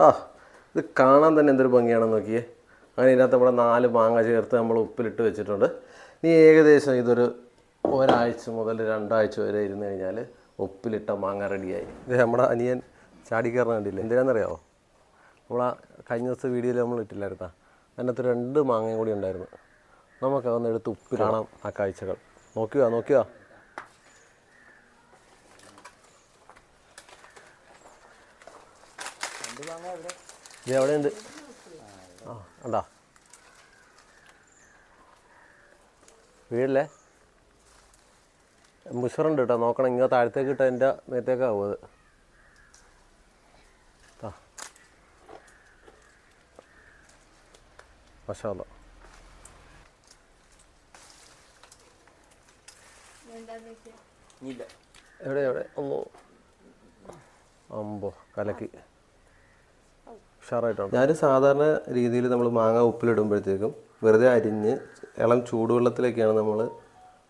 ആ ഇത് കാണാൻ തന്നെ എന്തൊരു ഭംഗിയാണെന്ന് നോക്കിയേ. അങ്ങനെ ഇതിനകത്ത് നമ്മുടെ 4 മാങ്ങ ചേർത്ത് നമ്മൾ ഉപ്പിലിട്ട് വെച്ചിട്ടുണ്ട്. ഇനി ഏകദേശം ഇതൊരു ഒരാഴ്ച മുതൽ 2 ആഴ്ച വരെ ഇരുന്ന് കഴിഞ്ഞാൽ ഉപ്പിലിട്ട മാങ്ങ റെഡിയായി. ഇത് നമ്മുടെ അനിയൻ ചാടിക്കയറുന്ന കണ്ടില്ല. എന്തിനാണെന്നറിയാമോ? നമ്മളാ കഴിഞ്ഞ ദിവസത്തെ വീഡിയോയിൽ നമ്മൾ ഇട്ടില്ലായിരുന്നാ, അതിനകത്ത് 2 മാങ്ങയും കൂടി ഉണ്ടായിരുന്നു. നമുക്കതൊന്ന് എടുത്ത് ഉപ്പിൽ കാണാം ആ കാഴ്ചകൾ. നോക്കുക. ഇത് എവിടെയുണ്ട്? ആ ഉണ്ടാ വീടല്ലേ മുഷറുണ്ട് കേട്ടോ. നോക്കണം, ഇങ്ങനെ താഴത്തേക്ക് ഇട്ടാൽ എൻ്റെ നേരത്തേക്കാവും അത്. മാഷാ അല്ലാ. എവിടെ ഒന്നോ അമ്പോ കലക്കി ഉഷാറായിട്ടാണ്. ഞാൻ സാധാരണ രീതിയിൽ നമ്മൾ മാങ്ങ ഉപ്പിലിടുമ്പോഴത്തേക്കും വെറുതെ അരിഞ്ഞ് ഇളം ചൂടുവെള്ളത്തിലേക്കാണ് നമ്മൾ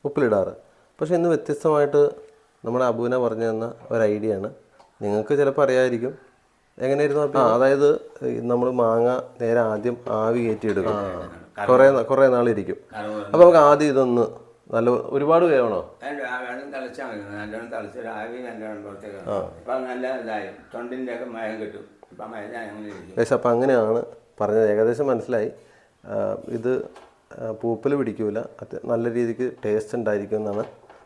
ഉപ്പിലിടാറ്. പക്ഷേ ഇന്ന് വ്യത്യസ്തമായിട്ട് നമ്മുടെ അബൂന പറഞ്ഞു തന്ന ഒരു ഐഡിയ ആണ്. നിങ്ങൾക്ക് ചിലപ്പോൾ അറിയാമായിരിക്കും. എങ്ങനെയായിരുന്നു? അതായത് നമ്മൾ മാങ്ങ നേരെ ആദ്യം ആവി കയറ്റിയെടുക്കും. കുറേ നാളിരിക്കും. അപ്പോൾ നമുക്ക് ആദ്യം ഇതൊന്ന് നല്ല ഒരുപാട് വേണോ? അപ്പം അങ്ങനെയാണ് പറഞ്ഞത്. ഏകദേശം മനസ്സിലായി. ഇത് പൂപ്പൽ പിടിക്കൂല, നല്ല രീതിക്ക് ടേസ്റ്റ് ഉണ്ടായിരിക്കും എന്നാണ്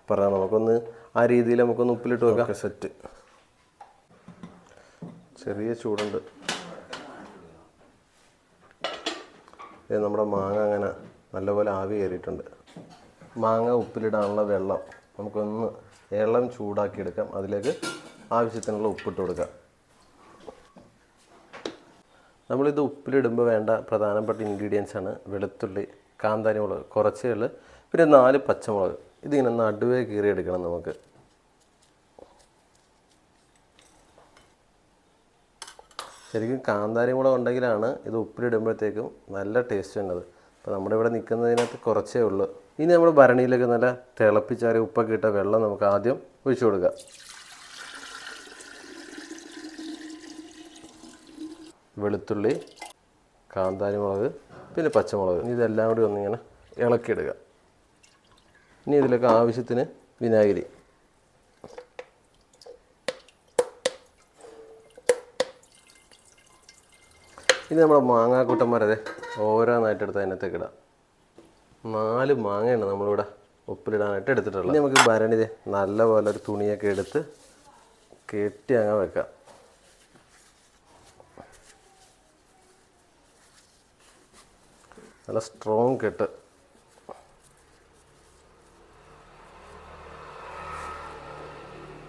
പറഞ്ഞത്. നമുക്കൊന്ന് ആ രീതിയിൽ നമുക്കൊന്ന് ഉപ്പിലിട്ട് വെക്കാം. സെറ്റ്. ചെറിയ ചൂടുണ്ട്. നമ്മുടെ മാങ്ങ അങ്ങനെ നല്ലപോലെ ആവി കയറിയിട്ടുണ്ട്. മാങ്ങ ഉപ്പിലിടാനുള്ള വെള്ളം നമുക്കൊന്ന് ഇളം ചൂടാക്കി എടുക്കാം. അതിലേക്ക് ആവശ്യത്തിനുള്ള ഉപ്പിട്ട് കൊടുക്കാം. നമ്മളിത് ഉപ്പിലിടുമ്പോൾ വേണ്ട പ്രധാനപ്പെട്ട ഇൻഗ്രീഡിയൻസ് ആണ് വെളുത്തുള്ളി, കാന്താരി മുളക്, കുറച്ചേ ഉള്ളു, പിന്നെ 4 പച്ചമുളക്. ഇതിങ്ങനെ നടുവേ കീറിയെടുക്കണം നമുക്ക്. ശരിക്കും കാന്താരി മുളക് ഉണ്ടെങ്കിലാണ് ഇത് ഉപ്പിലിടുമ്പോഴത്തേക്കും നല്ല ടേസ്റ്റ് ഉള്ളത്. അപ്പോൾ നമ്മുടെ ഇവിടെ നിൽക്കുന്നതിനകത്ത് കുറച്ചേ ഉള്ളൂ. ഇനി നമ്മൾ ഭരണിയിലേക്ക് നല്ല തിളപ്പിച്ചാറി ഉപ്പൊക്കെ ഇട്ട വെള്ളം നമുക്ക് ആദ്യം ഒഴിച്ചു കൊടുക്കാം. വെളുത്തുള്ളി, കാന്താരി മുളക്, പിന്നെ പച്ചമുളക്, ഇതെല്ലാം കൂടി ഒന്നിങ്ങനെ ഇളക്കിയിടുക. ഇനി ഇതിലേക്ക് ആവശ്യത്തിന് വിനാഗിരി. ഇനി നമ്മുടെ മാങ്ങാക്കൂട്ടന്മാരതെ ഓരോന്നായിട്ടെടുത്ത് അതിനകത്തേക്ക് ഇടാം. 4 മാങ്ങയാണ് നമ്മളിവിടെ ഉപ്പിലിടാനായിട്ട് എടുത്തിട്ടുള്ളത്. ഇനി നമുക്ക് ഭരണിതെ നല്ലപോലെ ഒരു തുണിയൊക്കെ എടുത്ത് കെട്ടി അങ്ങ് വെക്കാം. നല്ല സ്ട്രോങ് കെട്ട്.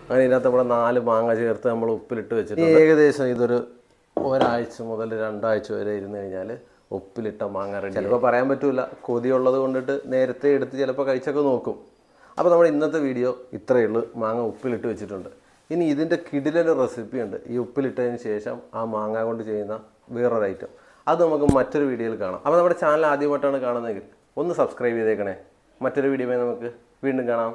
അങ്ങനെ ഇതിനകത്ത് നമ്മുടെ 4 മാങ്ങ ചേർത്ത് നമ്മൾ ഉപ്പിലിട്ട് വെച്ചിട്ട് ഏകദേശം ഇതൊരു ഒരാഴ്ച മുതൽ 2 ആഴ്ച വരെ ഇരുന്ന് കഴിഞ്ഞാൽ ഉപ്പിലിട്ട മാങ്ങ റെഡി. ചിലപ്പോൾ പറയാൻ പറ്റില്ല, കൊതിയുള്ളത് കൊണ്ടിട്ട് നേരത്തെ എടുത്ത് ചിലപ്പോൾ കഴിച്ചൊക്കെ നോക്കും. അപ്പോൾ നമ്മുടെ ഇന്നത്തെ വീഡിയോ ഇത്രയേ ഉള്ളൂ. മാങ്ങ ഉപ്പിലിട്ട് വെച്ചിട്ടുണ്ട്. ഇനി ഇതിൻ്റെ കിടിലൊരു റെസിപ്പി ഉണ്ട്. ഈ ഉപ്പിലിട്ടതിന് ശേഷം ആ മാങ്ങ കൊണ്ട് ചെയ്യുന്ന വേറൊരു ഐറ്റം, അത് നമുക്ക് മറ്റൊരു വീഡിയോയിൽ കാണാം. അപ്പോൾ നമ്മുടെ ചാനൽ ആദ്യമായിട്ടാണ് കാണുന്നതെങ്കിൽ ഒന്ന് സബ്സ്ക്രൈബ് ചെയ്തേക്കണേ. മറ്റൊരു വീഡിയോയുമായി നമുക്ക് വീണ്ടും കാണാം.